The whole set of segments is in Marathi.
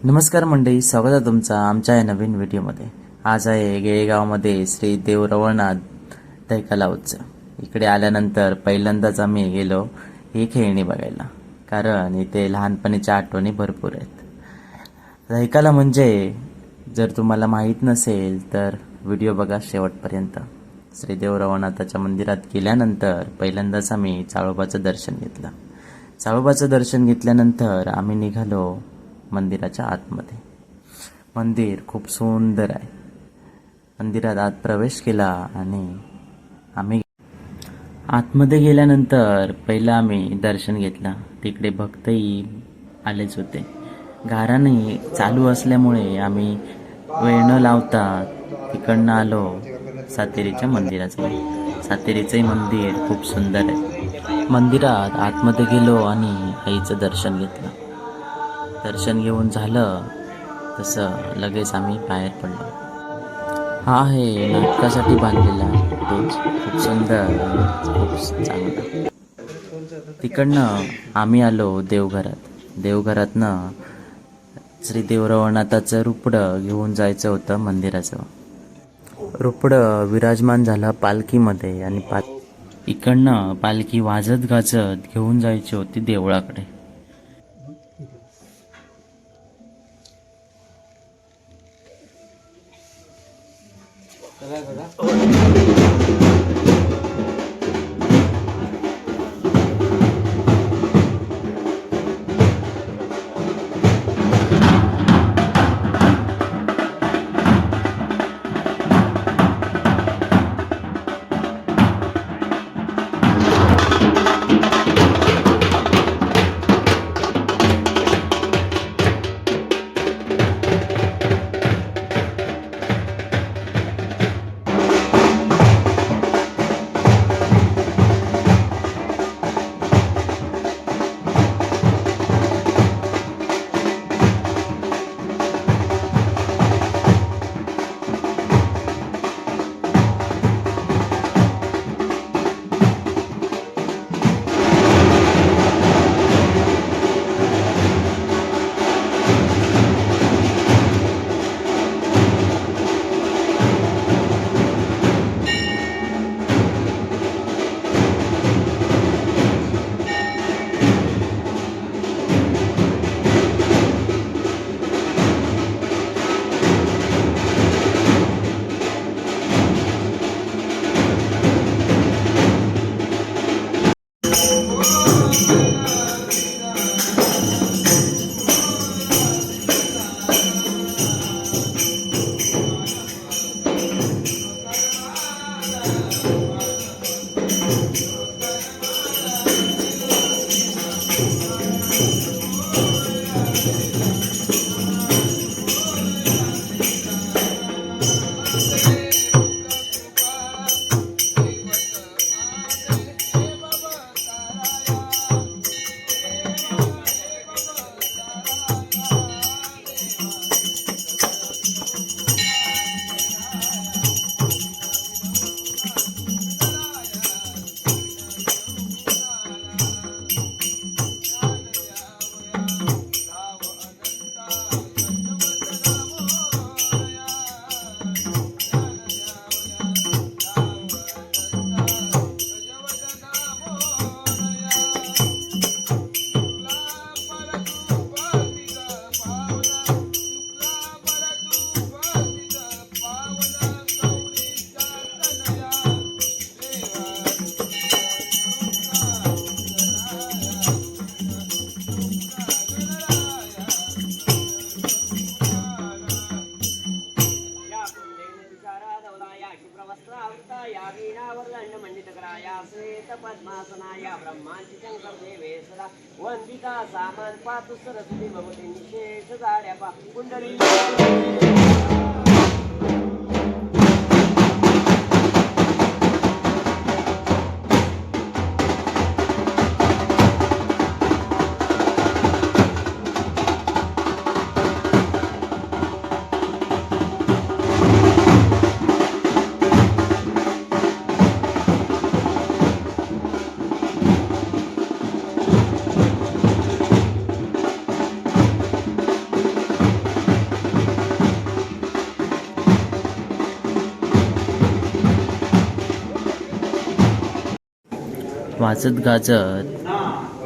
नमस्कार मंडळी, स्वागत आहे तुमचं आमच्या या नवीन व्हिडिओमध्ये। आज आहे गेळेगावमध्ये श्री देव रवळनाथ दहिकाला उत्सव। इकडे आल्यानंतर पहिल्यांदाच आम्ही गेलो ही खेळणी बघायला, कारण इथे लहानपणीच्या आठवणी भरपूर आहेत। दहिकाला म्हणजे जर तुम्हाला माहीत नसेल तर व्हिडिओ बघा शेवटपर्यंत। श्री देव रवळनाथाच्या मंदिरात गेल्यानंतर पहिल्यांदाच आम्ही चाळोबाचं दर्शन घेतलं। चाळोबाचं दर्शन घेतल्यानंतर आम्ही निघालो मंदिराच्या आतमध्ये। मंदिर खूप सुंदर आहे। मंदिरात आत प्रवेश केला आणि आम्ही आतमध्ये गेल्यानंतर पहिला आम्ही दर्शन घेतलं। तिकडे भक्तही आलेच होते। गाराणे चालू असल्यामुळे आम्ही वेळ न लावता तिकडनं आलो सातेरीच्या मंदिराजवळ। सातेरीचे मंदिर खूप सुंदर आहे। मंदिरात आतमध्ये गेलो आणि आईचं दर्शन घेतलं। दर्शन घेऊन झालं तसं लगेच आम्ही बाहेर पडलो। हा आहे नाटकासाठी बांधलेला स्टेज, खूप सुंदर, खूप चांगला। तिकडनं आम्ही आलो देवघरात। देवघरातनं श्री देव रवळनाथाचं रुपडं घेऊन जायचं होतं मंदिराजवळ। रुपडं विराजमान झालं पालखीमध्ये आणि इकडनं पालखी वाजत गाजत घेऊन जायची होती देवळाकडे। पद्मासनाया ब्रह्मांची शंकर देवेश्वरा वंदिता सामान पातु सरस्वती भगवती निशेष जाड्या पा कुंडली वाजत गाजत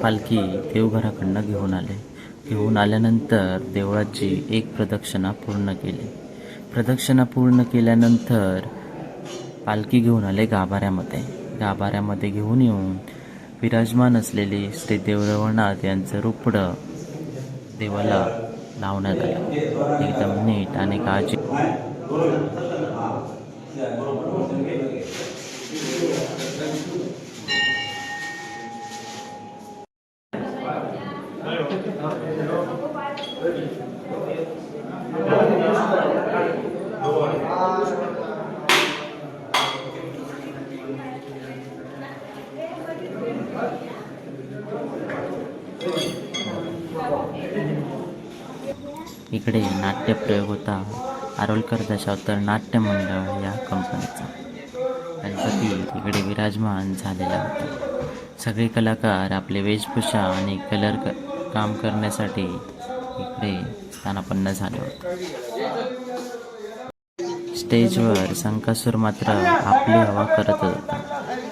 पालखी देवघराकडनं घेऊन आल्यानंतर देवळाची एक प्रदक्षिणा पूर्ण केली. प्रदक्षिणा पूर्ण केल्यानंतर पालखी घेऊन आले गाभाऱ्यामध्ये घेऊन येऊन विराजमान असलेले श्री देवरवनाथ यांचं रुपडं देवाला लावण्यात आलं. एकदम नीट आणि काळजी. इकडे नाट्यप्रयोग होता आरोलकर दशावतार नाट्य मंडळ या कंपनीचा. गणपती इकडे विराजमान झालेला होता. सगळे कलाकार आपले वेशभूषा आणि कलर काम करण्यासाठी इकडे स्थानापन्न झाले होते. स्टेजवर संकासूर मात्र आपली हवा करत होता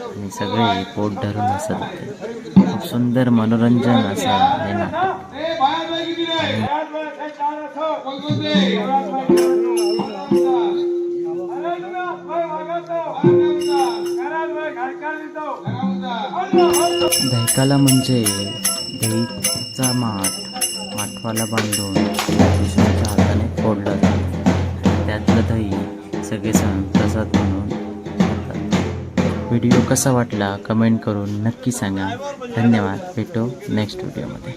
आणि सगळे पोट धरून हसत होते. खूप सुंदर मनोरंजन असं हे नाटक. दहिकाला म्हणजे दहीचा माठवाला बांधून विष्णूच्या हाताने फोडलं जातं. त्यातलं दही सगळेजण प्रसाद म्हणून खातात. व्हिडिओ कसा वाटला कमेंट करून नक्की सांगा. धन्यवाद. भेटू नेक्स्ट व्हिडिओमध्ये.